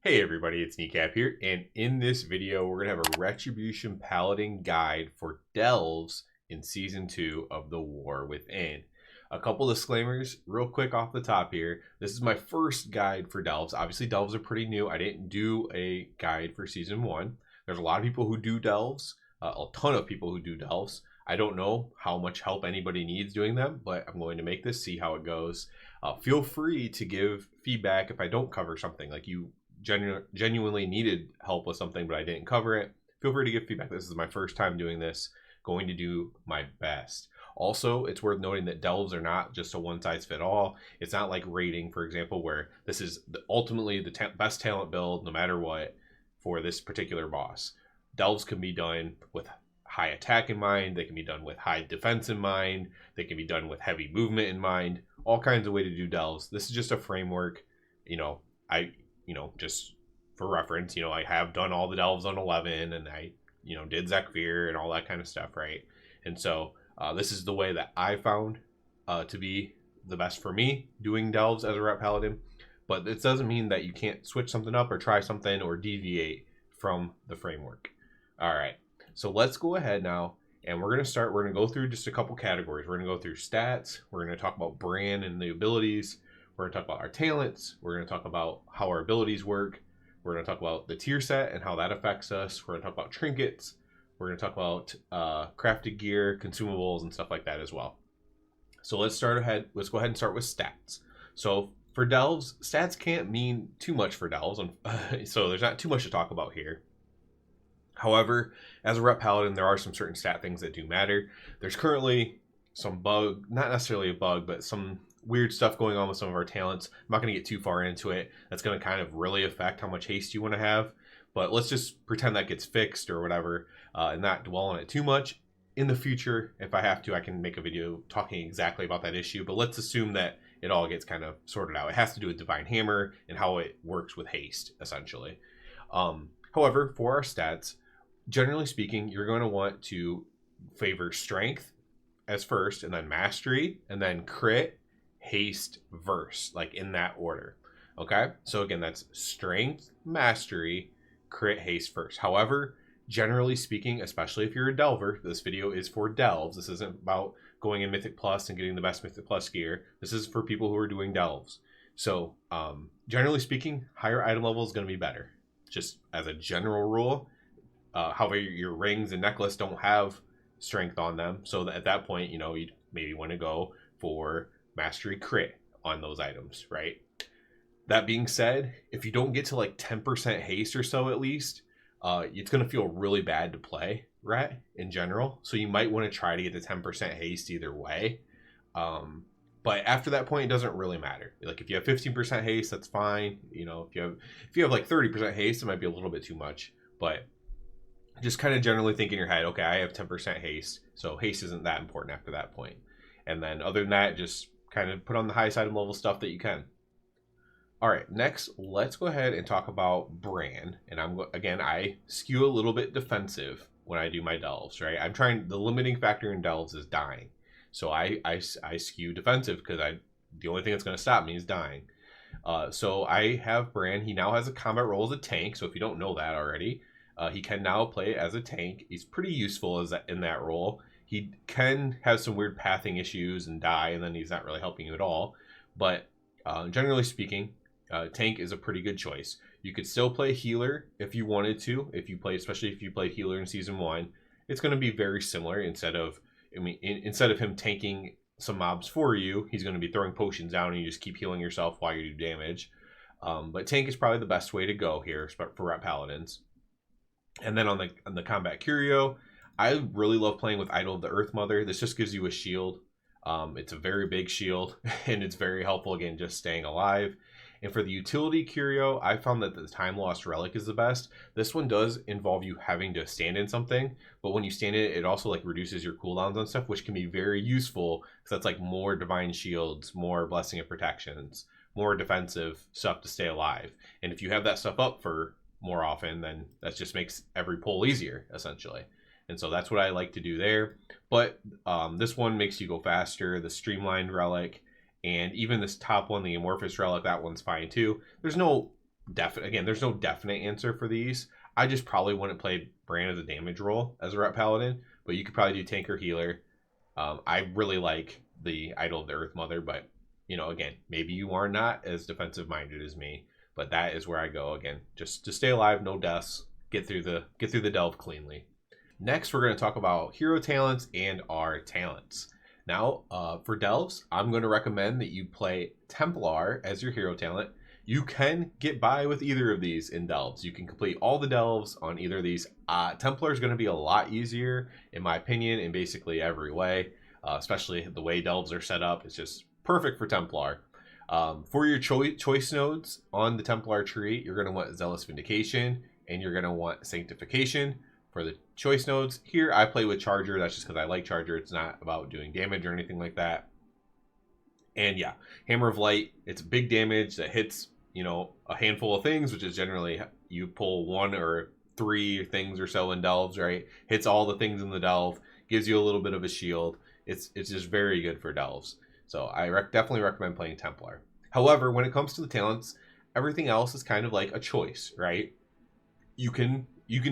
Hey everybody, it's Kneecap here, and in this video we're going to have a Retribution Paladin guide for Delves in Season 2 of The War Within. A couple disclaimers real quick off the top here. This is my first guide for Delves. Obviously Delves are pretty new. I didn't do a guide for Season 1. There's a lot of people who do Delves, a ton of people who do Delves. I don't know how much help anybody needs doing them, but I'm going to make this, see how it goes. Feel free to give feedback if I don't cover something, like you genuinely needed help with something but I didn't cover it. Feel free to give feedback. This is my first time doing this, going to do my best. Also, it's worth noting that delves are not just a one size fit all. It's not like raiding, for example, where this is ultimately the best talent build no matter what for this particular boss. Delves can be done with high attack in mind, they can be done with high defense in mind, they can be done with heavy movement in mind, all kinds of way to do delves. This is just a framework. Just for reference, I have done all the delves on 11 and I, did Zekfir and all that kind of stuff, right? And so this is the way that I found to be the best for me doing delves as a rep paladin. But it doesn't mean that you can't switch something up or try something or deviate from the framework. All right, so let's go ahead now and we're going to go through just a couple categories. We're going to go through stats. We're going to talk about Brann and the abilities. We're going to talk about our talents. We're going to talk about how our abilities work. We're going to talk about the tier set and how that affects us. We're going to talk about trinkets. We're going to talk about crafted gear, consumables, and stuff like that as well. So let's go ahead and start with stats. So for delves, stats can't mean too much for delves, so there's not too much to talk about here. However, as a rep paladin, there are some certain stat things that do matter. There's currently some bug, not necessarily a bug, but some weird stuff going on with some of our talents. I'm not going to get too far into it. That's going to kind of really affect how much haste you want to have. But let's just pretend that gets fixed or whatever and not dwell on it too much. In the future, if I have to, I can make a video talking exactly about that issue. But let's assume that it all gets kind of sorted out. It has to do with Divine Hammer and how it works with haste, essentially. However, for our stats, generally speaking, you're going to want to favor strength as first, and then mastery, and then crit, haste, verse, like in that order. Okay, so again, that's strength, mastery, crit, haste, verse. However, generally speaking, especially if you're a delver, this video is for delves. This isn't about going in Mythic Plus and getting the best Mythic Plus gear. This is for people who are doing delves. So generally speaking, higher item level is going to be better, just as a general rule. However, your rings and necklace don't have strength on them, so that at that point, you'd maybe want to go for mastery crit on those items, right? That being said, if you don't get to like 10% haste or so at least, it's going to feel really bad to play, right, in general. So you might want to try to get to 10% haste either way. But after that point, it doesn't really matter. Like if you have 15% haste, that's fine. If you have like 30% haste, it might be a little bit too much. But just kind of generally think in your head, okay, I have 10% haste, so haste isn't that important after that point. And then other than that, just kind of put on the highest item level stuff that you can. All right, next, let's go ahead and talk about Brann. And I skew a little bit defensive when I do my delves, right? The limiting factor in delves is dying. So I skew defensive because the only thing that's going to stop me is dying. So I have Brann. He now has a combat role as a tank. So if you don't know that already, he can now play as a tank. He's pretty useful in that role. He can have some weird pathing issues and die, and then he's not really helping you at all. But generally speaking, tank is a pretty good choice. You could still play healer if you wanted to. Especially if you played healer in season 1, it's going to be very similar. Instead of him tanking some mobs for you, he's going to be throwing potions down, and you just keep healing yourself while you do damage. But tank is probably the best way to go here for rep paladins. And then on the combat curio, I really love playing with Idol of the Earth Mother. This just gives you a shield. It's a very big shield, and it's very helpful, again, just staying alive. And for the utility curio, I found that the Time Lost Relic is the best. This one does involve you having to stand in something, but when you stand in it, it also reduces your cooldowns on stuff, which can be very useful, because that's more divine shields, more blessing of protections, more defensive stuff to stay alive. And if you have that stuff up for more often, then that just makes every pull easier, essentially. And so that's what I like to do there. But this one makes you go faster. The Streamlined Relic, and even this top one, the Amorphous Relic, that one's fine too. There's no definite. Again, there's no definite answer for these. I just probably wouldn't play Brann as a damage role as a rep paladin, but you could probably do tank or healer. I really like the Idol of the Earth Mother, but you know, again, maybe you are not as defensive minded as me, but that is where I go again, just to stay alive, no deaths, get through the delve cleanly. Next, we're going to talk about hero talents and our talents. Now, for delves, I'm going to recommend that you play Templar as your hero talent. You can get by with either of these in delves. You can complete all the delves on either of these. Templar is going to be a lot easier, in my opinion, in basically every way, especially the way delves are set up. It's just perfect for Templar. For your choice nodes on the Templar tree, you're going to want Zealous Vindication, and you're going to want Sanctification. For the choice nodes, here I play with Charger. That's just because I like Charger. It's not about doing damage or anything like that. And yeah, Hammer of Light, it's big damage that hits, you know, a handful of things, which is generally you pull 1 or 3 things or so in delves, right? Hits all the things in the delve, gives you a little bit of a shield. It's just very good for delves. So I definitely recommend playing Templar. However, when it comes to the talents, everything else is kind of like a choice, right? You can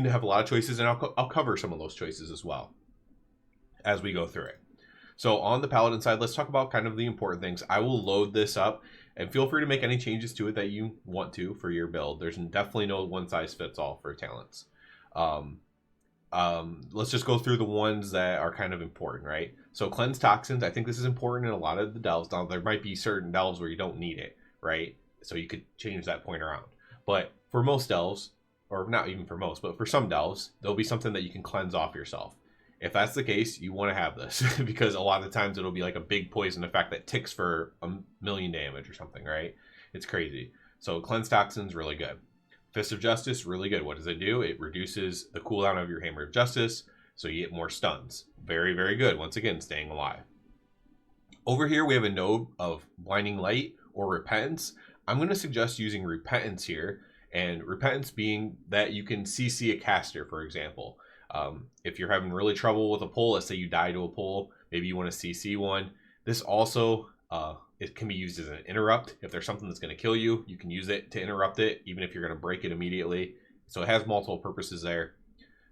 have a lot of choices, and I'll cover some of those choices as well as we go through it. So on the Paladin side, let's talk about kind of the important things. I will load this up, and feel free to make any changes to it that you want to for your build. There's definitely no one size fits all for talents. Let's just go through the ones that are kind of important, right? So Cleanse Toxins, I think this is important in a lot of the delves. Now, there might be certain delves where you don't need it, right? So you could change that point around. But for most delves, or not even for most, but for some delves, there'll be something that you can cleanse off yourself. If that's the case, you want to have this because a lot of the times it'll be like a big poison effect that ticks for 1,000,000 damage or something, right? It's crazy. So Cleanse Toxins, really good. Fist of Justice, really good. What does it do? It reduces the cooldown of your Hammer of Justice, so you get more stuns. Very, very good. Once again, staying alive. Over here, we have a node of Blinding Light or Repentance. I'm going to suggest using Repentance here, and Repentance being that you can CC a caster, for example. If you're having really trouble with a pull, let's say you die to a pull, maybe you want to CC one. This also, it can be used as an interrupt. If there's something that's going to kill you, you can use it to interrupt it, even if you're going to break it immediately. So it has multiple purposes there.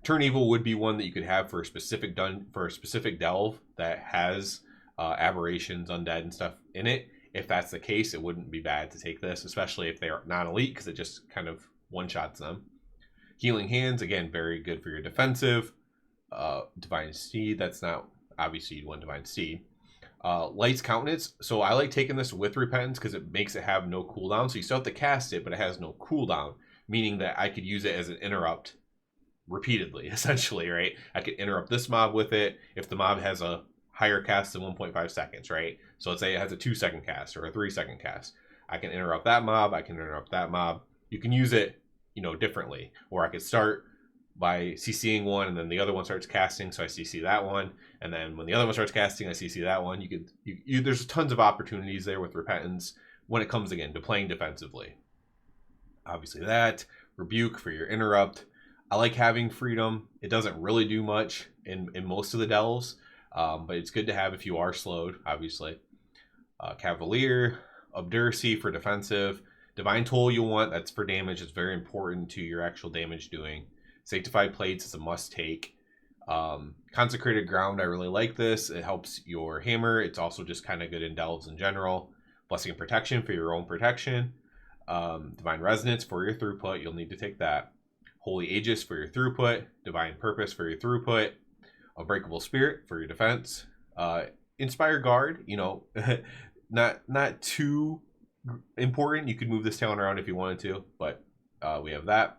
Turn Evil would be one that you could have for a specific delve that has aberrations, undead, and stuff in it. If that's the case, it wouldn't be bad to take this, especially if they're non-elite, because it just kind of one-shots them. Healing Hands, again, very good for your defensive. Divine Seed, that's not, obviously you'd want Divine Seed. Light's Countenance, so I like taking this with Repentance because it makes it have no cooldown. So you still have to cast it, but it has no cooldown, meaning that I could use it as an interrupt repeatedly, essentially, right? I could interrupt this mob with it if the mob has a higher cast than 1.5 seconds, right? So let's say it has a 2-second cast or a 3-second cast. I can interrupt that mob, I can interrupt that mob. You can use it, you know, differently. Or I could start by CCing one and then the other one starts casting, so I CC that one. And then when the other one starts casting, I CC that one. There's tons of opportunities there with Repentance when it comes, again, to playing defensively. Obviously that. Rebuke for your interrupt. I like having Freedom. It doesn't really do much in most of the delves, but it's good to have if you are slowed, obviously. Cavalier, Obduracy for defensive. Divine Toll you'll want, that's for damage. It's very important to your actual damage doing. Sanctified Plates is a must take. Consecrated Ground, I really like this. It helps your hammer. It's also just kind of good in delves in general. Blessing and Protection for your own protection. Divine Resonance for your throughput. You'll need to take that. Holy Aegis for your throughput. Divine Purpose for your throughput. Unbreakable Spirit for your defense. Inspire Guard, you know, not too important. You could move this talent around if you wanted to, but we have that.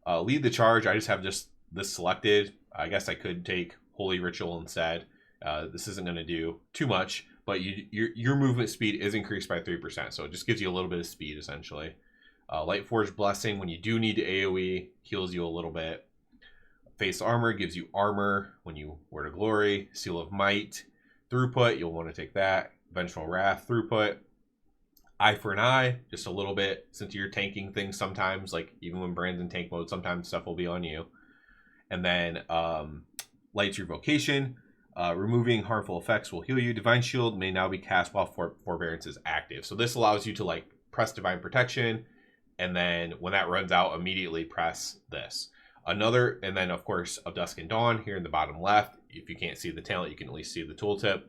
Lead the Charge, I just have this selected. I guess I could take Holy Ritual instead. This isn't going to do too much, but your movement speed is increased by 3%, so it just gives you a little bit of speed, essentially. Lightforged Blessing, when you do need to AoE, heals you a little bit. Face Armor gives you armor when you wear to glory. Seal of Might, throughput, you'll want to take that. Vengeful Wrath, throughput. Eye for an Eye, just a little bit, since you're tanking things sometimes, like even when Brann's in tank mode, sometimes stuff will be on you. And then Light's Revocation, removing harmful effects will heal you. Divine Shield may now be cast while Forbearance is active. So this allows you to like press Divine Protection, and then when that runs out, immediately press this. Another, and then of course of Dusk and Dawn here in the bottom left. If you can't see the talent, you can at least see the tooltip,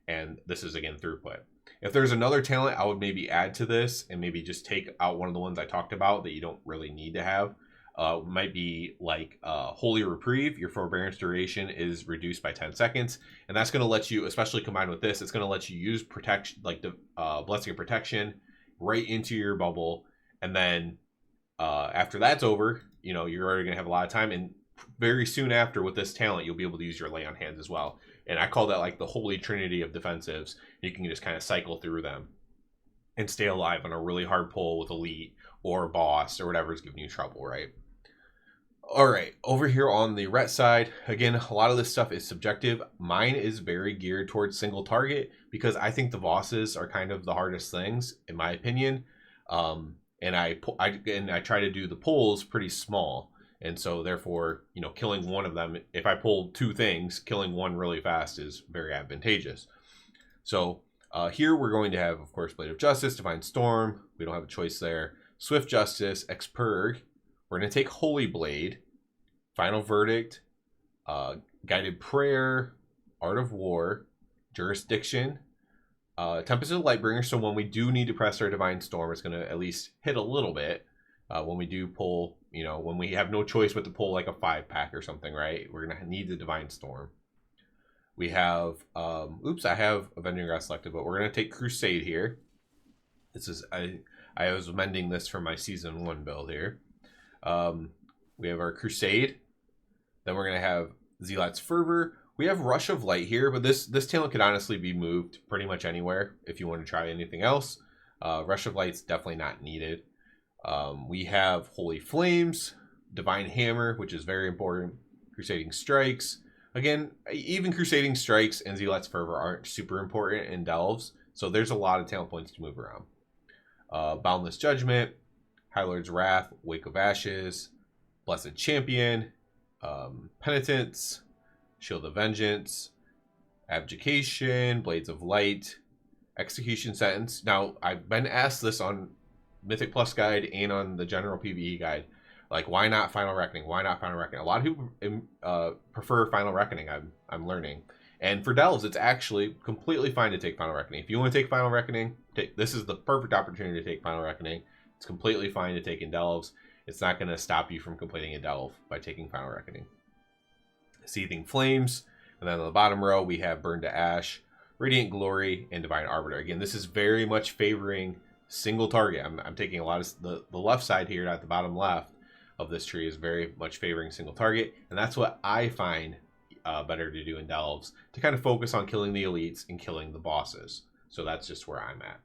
and this is again throughput. If there's another talent, I would maybe add to this and maybe just take out one of the ones I talked about that you don't really need to have. Might be like Holy Reprieve. Your forbearance duration is reduced by 10 seconds, and that's going to let you, especially combined with this, it's going to let you use protection, like the Blessing of Protection, right into your bubble, and then after that's over, you know, you're already going to have a lot of time, and very soon after with this talent, you'll be able to use your Lay on Hands as well. And I call that like the holy trinity of defensives. You can just kind of cycle through them and stay alive on a really hard pull with elite or boss or whatever is giving you trouble, right? All right, over here on the ret side, again, a lot of this stuff is subjective. Mine is very geared towards single target because I think the bosses are kind of the hardest things, in my opinion. And I try to do the pulls pretty small. And so therefore, you know, killing one of them, if I pull two things, killing one really fast is very advantageous. So here we're going to have, of course, Blade of Justice, Divine Storm. We don't have a choice there. Swift Justice, Expurg. We're going to take Holy Blade, Final Verdict, Guided Prayer, Art of War, Jurisdiction, Tempest of the Lightbringer. So when we do need to press our Divine Storm, it's going to at least hit a little bit. When we do pull, you know, when we have no choice but to pull like a 5-pack or something, right? We're going to need the Divine Storm. We have, oops, I have Avenging Wrath selected, but we're going to take Crusade here. This is, I was amending this from my Season 1 build here. We have our Crusade. Then we're going to have Zealot's Fervor. We have Rush of Light here, but this talent could honestly be moved pretty much anywhere if you want to try anything else. Rush of Light's definitely not needed. We have Holy Flames, Divine Hammer, which is very important, Crusading Strikes. Again, even Crusading Strikes and Zealot's Fervor aren't super important in Delves, so there's a lot of talent points to move around. Boundless Judgment, High Lord's Wrath, Wake of Ashes, Blessed Champion, Penitence, Shield of Vengeance, Abjuration, Blades of Light, Execution Sentence. Now, I've been asked this on Mythic Plus guide and on the general PvE guide, like, why not Final Reckoning? Why not Final Reckoning? A lot of people prefer Final Reckoning, I'm learning. And for Delves, it's actually completely fine to take Final Reckoning. If you want to take Final Reckoning, this is the perfect opportunity to take Final Reckoning. It's completely fine to take in Delves. It's not going to stop you from completing a Delve by taking Final Reckoning. Seething Flames. And then on the bottom row, we have Burn to Ash, Radiant Glory, and Divine Arbiter. Again, this is very much favoring single target. I'm taking a lot of the left side here at the bottom left of this tree is very much favoring single target, and that's what I find better to do in Delves, to kind of focus on killing the elites and killing the bosses. So that's just where I'm at.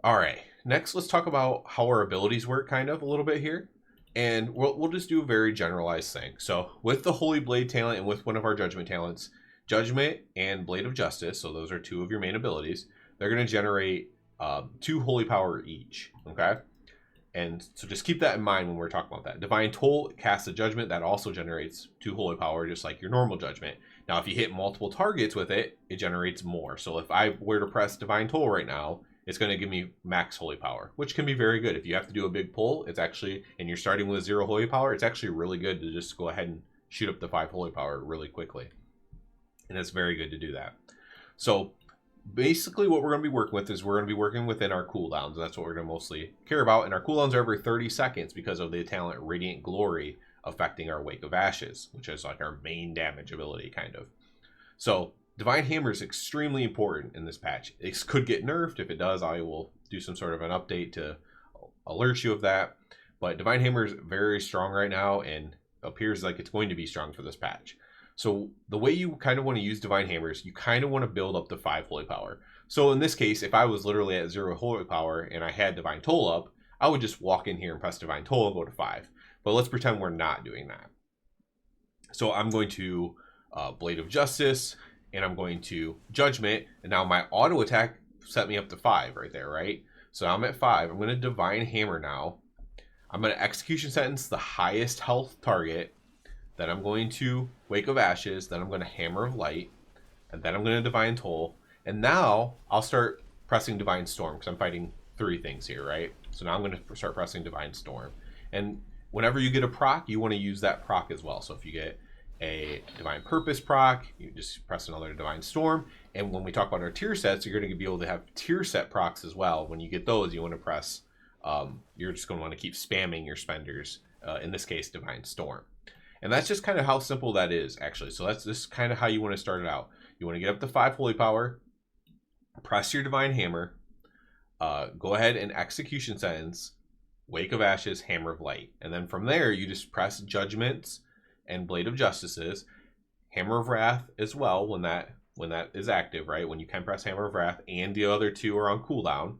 All right, next let's talk about how our abilities work kind of a little bit here, and we'll just do a very generalized thing. So with the Holy Blade talent and with one of our Judgment talents, Judgment and Blade of Justice, so those are two of your main abilities, they're going to generate 2 holy power each, okay? And so just keep that in mind when we're talking about that. Divine Toll casts a Judgment that also generates 2 holy power, just like your normal Judgment. Now, if you hit multiple targets with it, it generates more. So if I were to press Divine Toll right now, it's going to give me max holy power, which can be very good. If you have to do a big pull, it's actually, and you're starting with 0 holy power, it's actually really good to just go ahead and shoot up the 5 holy power really quickly. And it's very good to do that. So basically what we're going to be working with is we're going to be working within our cooldowns, and that's what we're going to mostly care about. And our cooldowns are every 30 seconds because of the talent Radiant Glory affecting our Wake of Ashes, which is like our main damage ability kind of. So Divine Hammer is extremely important in this patch. It could get nerfed. If it does, I will do some sort of an update to alert you of that. But Divine Hammer is very strong right now and appears like it's going to be strong for this patch. So the way you kind of want to use Divine Hammers, you kind of want to build up to 5 holy power. So in this case, if I was literally at 0 holy power and I had Divine Toll up, I would just walk in here and press Divine Toll and go to 5. But let's pretend we're not doing that. So I'm going to Blade of Justice, and I'm going to Judgment, and now my auto attack set me up to 5 right there, right? So I'm at 5. I'm going to Divine Hammer now. I'm going to Execution Sentence the highest health target. Then I'm going to Wake of Ashes. Then I'm going to Hammer of Light. And then I'm going to Divine Toll. And now I'll start pressing Divine Storm because I'm fighting 3 things here, right? So now I'm going to start pressing Divine Storm. And whenever you get a proc, you want to use that proc as well. So if you get a Divine Purpose proc, you just press another Divine Storm. And when we talk about our tier sets, you're going to be able to have tier set procs as well. When you get those, you want to press, you're just going to want to keep spamming your spenders, in this case, Divine Storm. And that's just kind of how simple that is, actually. So that's just kind of how you want to start it out. You want to get up to 5 Holy Power, press your Divine Hammer, go ahead and Execution Sentence, Wake of Ashes, Hammer of Light. And then from there, you just press Judgments and Blade of Justices, Hammer of Wrath as well when that is active, right? When you can press Hammer of Wrath and the other two are on cooldown,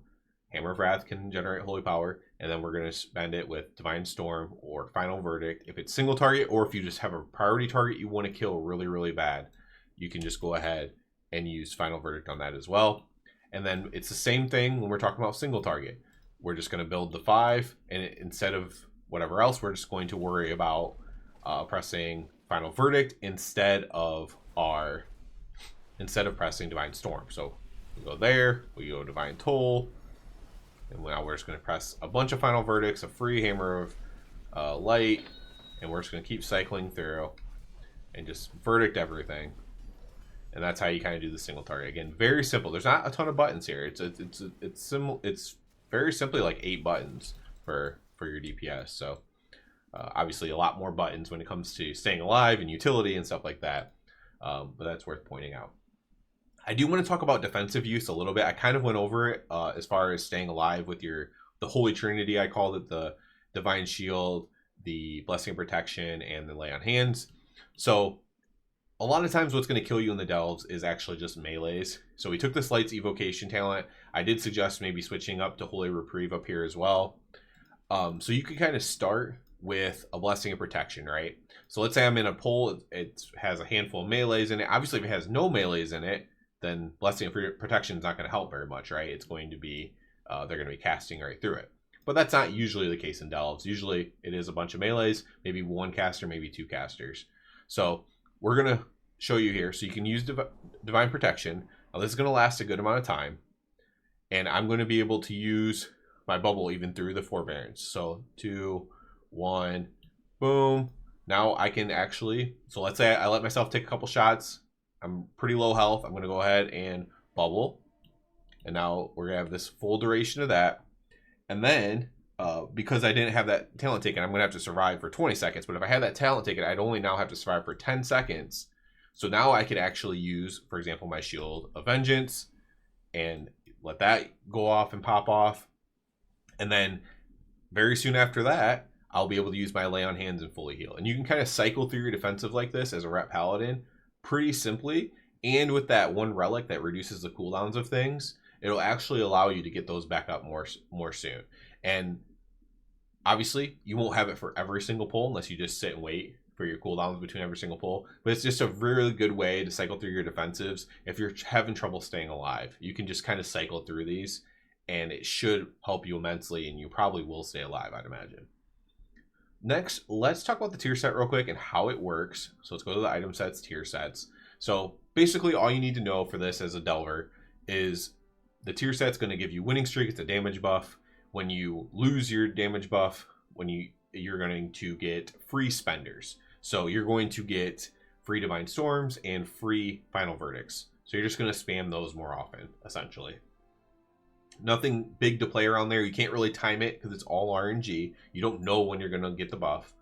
Hammer of Wrath can generate Holy Power, and then we're going to spend it with Divine Storm or Final Verdict. If it's single target, or if you just have a priority target you want to kill really, really bad, you can just go ahead and use Final Verdict on that as well. And then it's the same thing when we're talking about single target. We're just going to build the 5, and instead of whatever else, we're just going to worry about pressing Final Verdict instead of pressing Divine Storm. So we go there, we go Divine Toll, and now we're just going to press a bunch of Final Verdicts, a free Hammer of Light, and we're just going to keep cycling through and just verdict everything. And that's how you kind of do the single target. Again, very simple. There's not a ton of buttons here. It's very simply like 8 buttons for your DPS. So obviously a lot more buttons when it comes to staying alive and utility and stuff like that. But that's worth pointing out. I do want to talk about defensive use a little bit. I kind of went over it as far as staying alive with the Holy Trinity. I called it the Divine Shield, the Blessing of Protection, and the Lay on Hands. So a lot of times what's going to kill you in the Delves is actually just melees. So we took this Light's Evocation talent. I did suggest maybe switching up to Holy Reprieve up here as well. So you could kind of start with a Blessing of Protection, right? So let's say I'm in a pull, it has a handful of melees in it. Obviously, if it has no melees in it, then Blessing of Protection is not going to help very much, right? It's going to be, they're going to be casting right through it. But that's not usually the case in Delves. Usually it is a bunch of melees, maybe 1 caster, maybe 2 casters. So we're going to show you here. So you can use Divine Protection. Now this is going to last a good amount of time. And I'm going to be able to use my bubble even through the forbearance. So 2, 1, boom. Now I can actually, so let's say I let myself take a couple shots. I'm pretty low health. I'm going to go ahead and bubble. And now we're going to have this full duration of that. And then, because I didn't have that talent taken, I'm going to have to survive for 20 seconds. But if I had that talent taken, I'd only now have to survive for 10 seconds. So now I could actually use, for example, my Shield of Vengeance and let that go off and pop off. And then very soon after that, I'll be able to use my Lay on Hands and fully heal. And you can kind of cycle through your defensive like this as a rep Paladin pretty simply. And with that one relic that reduces the cooldowns of things, it'll actually allow you to get those back up more soon. And obviously, you won't have it for every single pull unless you just sit and wait for your cooldowns between every single pull. But it's just a really good way to cycle through your defensives. If you're having trouble staying alive, you can just kind of cycle through these, and it should help you immensely, and you probably will stay alive, I'd imagine. Next, let's talk about the tier set real quick and how it works. So let's go to the item sets, tier sets. So basically all you need to know for this as a Delver is the tier set's going to give you winning streak. It's a damage buff. When you lose your damage buff, you're going to get free spenders. So you're going to get free Divine Storms and free Final Verdicts. So you're just going to spam those more often, essentially. Nothing big to play around there. You can't really time it because it's all RNG. You don't know when you're going to get the buff.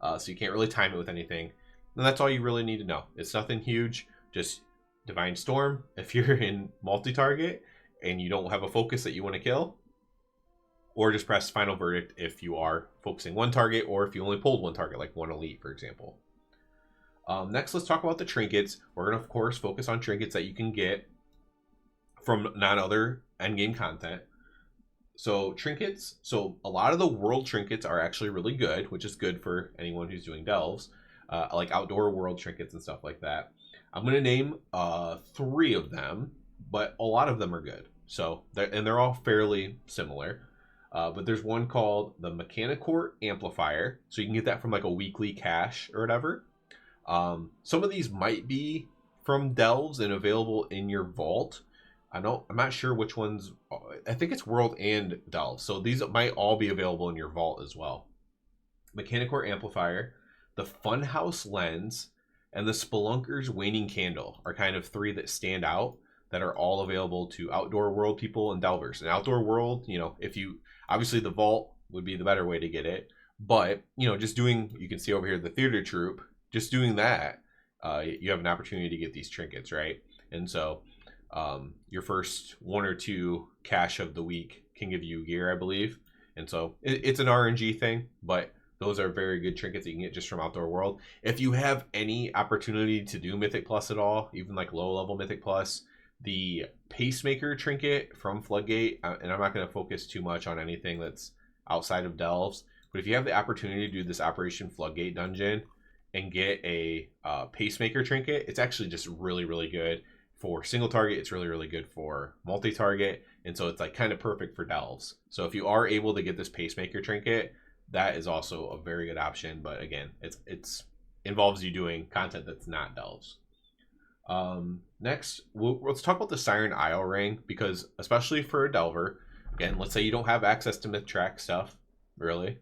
So you can't really time it with anything. And that's all you really need to know. It's nothing huge. Just Divine Storm if you're in multi-target and you don't have a focus that you want to kill. Or just press Final Verdict if you are focusing one target or if you only pulled one target, like one Elite, for example. Next, let's talk about the Trinkets. We're going to, of course, focus on Trinkets that you can get from non-other endgame content. So Trinkets, so a lot of the world Trinkets are actually really good, which is good for anyone who's doing Delves, like outdoor world Trinkets and stuff like that. I'm going to name 3 of them, but a lot of them are good. So, they're all fairly similar. But there's one called the Mechanicore Amplifier. So you can get that from like a weekly cache or whatever. Some of these might be from Delves and available in your vault. I'm not sure which ones. I think it's World and Delve. So these might all be available in your vault as well. Mechanic Core Amplifier, the Funhouse Lens, and the Spelunker's Waning Candle are kind of 3 that stand out that are all available to Outdoor World people and Delvers. And Outdoor World, you know, if you, obviously the vault would be the better way to get it. But, you know, just doing, you can see over here the Theater Troupe, just doing that, you have an opportunity to get these trinkets, right? And so your first 1 or 2 cash of the week can give you gear, I believe. And so it's an RNG thing, but those are very good trinkets that you can get just from Outdoor World. If you have any opportunity to do Mythic Plus at all, even like low level Mythic Plus, the Pacemaker trinket from Floodgate, and I'm not going to focus too much on anything that's outside of Delves, but if you have the opportunity to do this Operation Floodgate dungeon and get a Pacemaker trinket, it's actually just really, really good for single target. It's really, really good for multi-target, and so it's like kind of perfect for Delves. So if you are able to get this Pacemaker trinket, that is also a very good option. But again, it's involves you doing content that's not Delves. Next, let's talk about the Siren Isle ring, because especially for a Delver, again, let's say you don't have access to myth track stuff, really.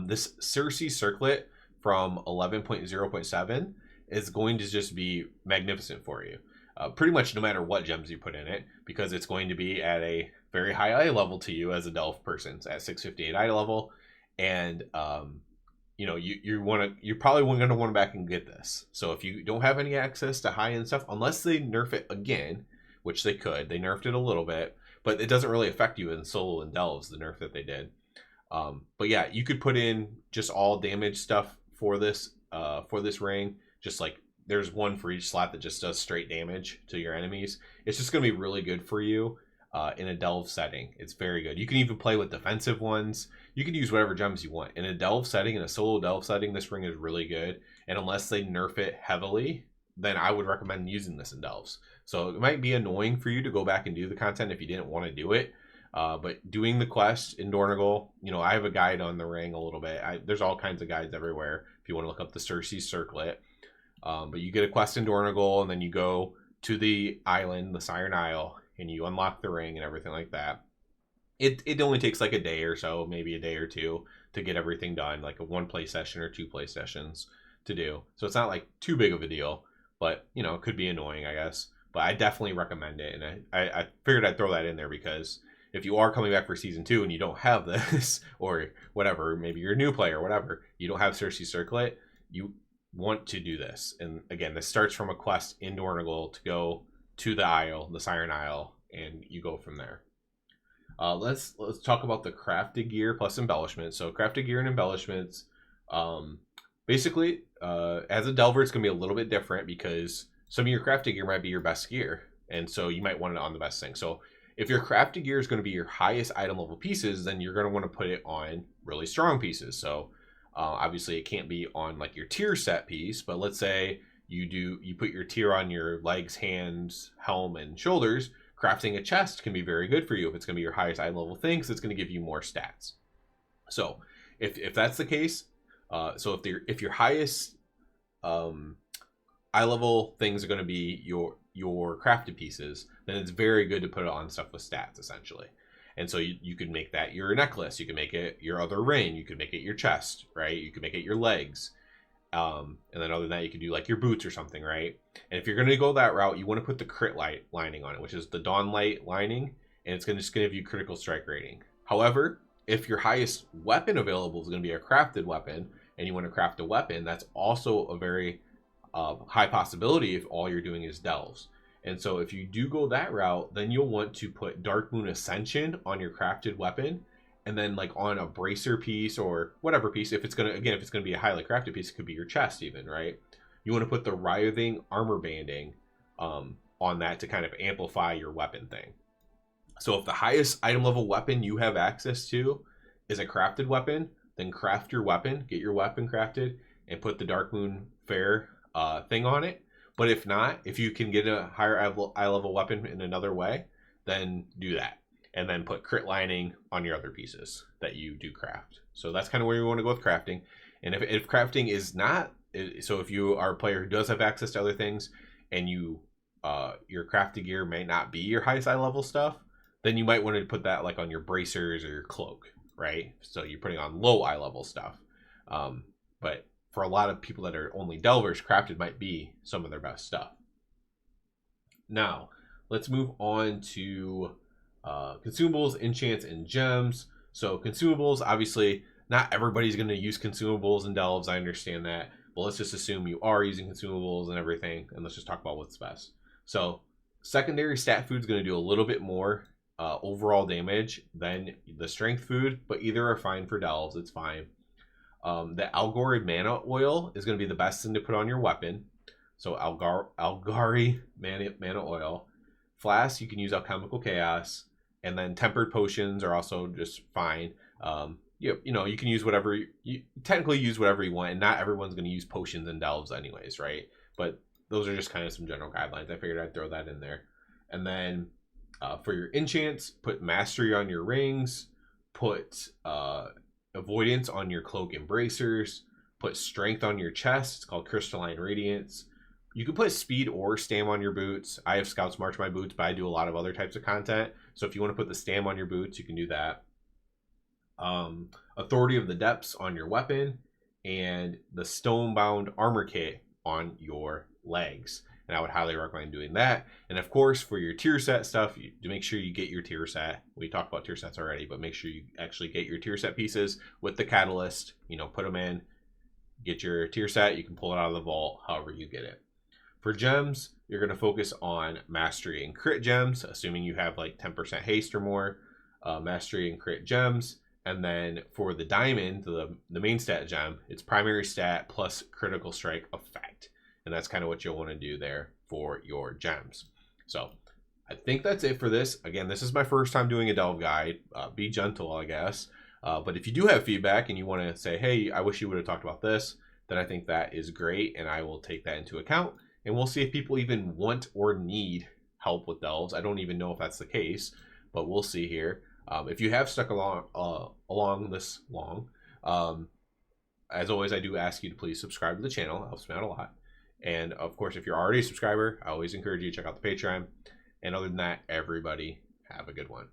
This Circe Circlet from 11.0.7 is going to just be magnificent for you. Pretty much no matter what gems you put in it, because it's going to be at a very high eye level to you as a Delve person. It's at 658 eye level, and you know, you're probably going to want to back and get this. So if you don't have any access to high end stuff, unless they nerf it again, which they could, they nerfed it a little bit, but it doesn't really affect you in solo and Delves, the nerf that they did. But yeah, you could put in just all damage stuff for this ring. Just like there's one for each slot that just does straight damage to your enemies. It's just going to be really good for you in a Delve setting. It's very good. You can even play with defensive ones. You can use whatever gems you want. In a Delve setting, in a solo Delve setting, this ring is really good. And unless they nerf it heavily, then I would recommend using this in Delves. So it might be annoying for you to go back and do the content if you didn't want to do it. But doing the quest in Dornigal, you know, I have a guide on the ring a little bit. There's all kinds of guides everywhere if you want to look up the Circe Circlet. But you get a quest in Dornigal, and then you go to the island, the Siren Isle, and you unlock the ring and everything like that. It only takes like a day or so, maybe a day or two, to get everything done, like a 1 play session or 2 play sessions to do. So it's not like too big of a deal, but you know, it could be annoying, I guess. But I definitely recommend it, and I figured I'd throw that in there because if you are coming back for season 2 and you don't have this, or whatever, maybe you're a new player, whatever, you don't have Circe Circlet, you want to do this. And again, this starts from a quest in Dornigal to go to the Isle, the Siren Isle, and you go from there. Let's talk about the crafted gear plus embellishments. So crafted gear and embellishments, basically, as a Delver, it's gonna be a little bit different because some of your crafted gear might be your best gear, and so you might want it on the best thing. So if your crafted gear is going to be your highest item level pieces, then you're going to want to put it on really strong pieces. So obviously it can't be on like your tier set piece, but let's say you put your tier on your legs, hands, helm, and shoulders. Crafting a chest can be very good for you if it's going to be your highest item level thing, because it's going to give you more stats. So if that's the case, so if your highest eye level things are going to be your crafted pieces, then it's very good to put it on stuff with stats, essentially. And so you could make that your necklace, you can make it your other ring, you could make it your chest, right? You could make it your legs. And then other than that, you could do like your boots or something, right? And if you're going to go that route, you want to put the crit light lining on it, which is the Dawn Light lining, and it's just going to give you critical strike rating. However, if your highest weapon available is going to be a crafted weapon, and you want to craft a weapon, that's also a very high possibility if all you're doing is Delves. And so if you do go that route, then you'll want to put Dark Moon Ascension on your crafted weapon, and then like on a bracer piece or whatever piece, if it's gonna be a highly crafted piece, it could be your chest even, right? You want to put the Writhing Armor Banding on that to kind of amplify your weapon thing. So if the highest item level weapon you have access to is a crafted weapon, then craft your weapon, get your weapon crafted, and put the Dark Moon Fair thing on it. But if not, if you can get a higher eye level weapon in another way, then do that. And then put crit lining on your other pieces that you do craft. So that's kind of where you want to go with crafting. And if crafting is not, so if you are a player who does have access to other things, and your crafted gear may not be your highest eye level stuff, then you might want to put that like on your bracers or your cloak, right? So you're putting on low eye level stuff. But for a lot of people that are only delvers, crafted might be some of their best stuff. Now, let's move on to consumables, enchants, and gems. So consumables, obviously, not everybody's going to use consumables and delves. I understand that. But let's just assume you are using consumables and everything. And let's just talk about what's best. So secondary stat food is going to do a little bit more overall damage than the strength food. But either are fine for delves. It's fine. The Algori mana oil is going to be the best thing to put on your weapon. So Algari mana oil. Flask, you can use Alchemical Chaos. And then tempered potions are also just fine. You know, you can use whatever, you technically use whatever you want, and not everyone's going to use potions and delves anyways, right? But those are just kind of some general guidelines. I figured I'd throw that in there. And then for your enchants, put Mastery on your rings, put Avoidance on your cloak and bracers, put Strength on your chest. It's called Crystalline Radiance. You can put Speed or Stam on your boots. I have Scouts March my boots, but I do a lot of other types of content. So if you want to put the Stam on your boots, you can do that. Authority of the Depths on your weapon, and the Stonebound Armor Kit on your legs. And I would highly recommend doing that. And of course, for your tier set stuff, to make sure you get your tier set. We talked about tier sets already, but make sure you actually get your tier set pieces with the catalyst. You know, put them in, get your tier set. You can pull it out of the vault, however you get it. For gems, you're going to focus on Mastery and Crit gems, assuming you have like 10% haste or more. Mastery and Crit gems. And then for the diamond, the main stat gem, it's primary stat plus critical strike effect. And that's kind of what you'll want to do there for your gems. So I think that's it for this. Again, this is my first time doing a delve guide. Be gentle, I guess. But if you do have feedback and you want to say, hey, I wish you would have talked about this, then I think that is great. And I will take that into account. And we'll see if people even want or need help with delves. I don't even know if that's the case, but we'll see here. If you have stuck along this long, as always, I do ask you to please subscribe to the channel. It helps me out a lot. And of course, if you're already a subscriber, I always encourage you to check out the Patreon. And other than that, everybody have a good one.